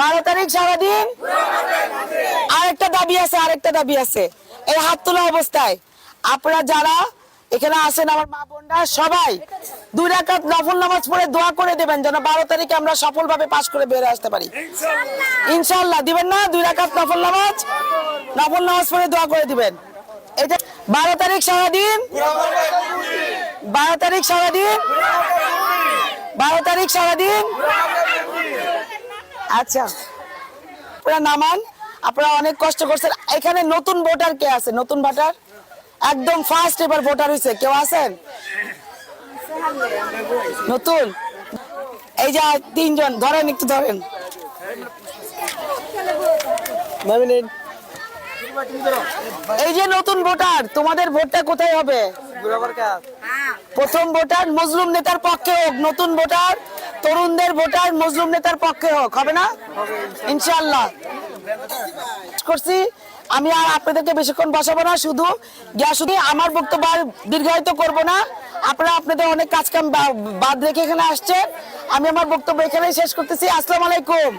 12 তারিখ সারাদিন আরেকটা দাবি আছে এই হাত তোলা অবস্থায় আপনারা যারা এখানে আসেন আমার মা বোনরা সবাই 2 রাকাত নফল নামাজ পড়ে দোয়া করে দেবেন যেন 12 তারিখে আমরা সফলভাবে পাস করে বের আসতে পারি ইনশাআল্লাহ। দিবেন না 2 রাকাত নফল নামাজ পড়ে দোয়া করে দিবেন। এটা 12 তারিখ সারাদিন 12 তারিখ সারাদিন আচ্ছা আপনারা নামান। আপনারা অনেক কষ্ট করছেন। এখানে নতুন ভোটার কে আছে? নতুন ভোটার একদম ফার্স্ট এবার ভোটার হয়েছে কেউ আছেন নতুন? এই যে 3 জন ধরেন, একটু ধরেন। এই যে নতুন ভোটার, তোমাদের ভোটটা কোথায় হবে? প্রথম ভোটার মজলুম নেতার পক্ষে হোক, নতুন ভোটার তরুণদের ভোটার মজলুম নেতার পক্ষে হোক, হবে না ইনশাআল্লাহ? করছি আমি আর আপনাদেরকে বেশিক্ষণ বসাবো না, শুধু আমার বক্তব্য আর দীর্ঘায়িত করব না। আপনারা আপনাদের অনেক কাজ কাম বাদ রেখে এখানে আসছেন। আমি আমার বক্তব্য এখানেই শেষ করতেছি। আসসালামু আলাইকুম।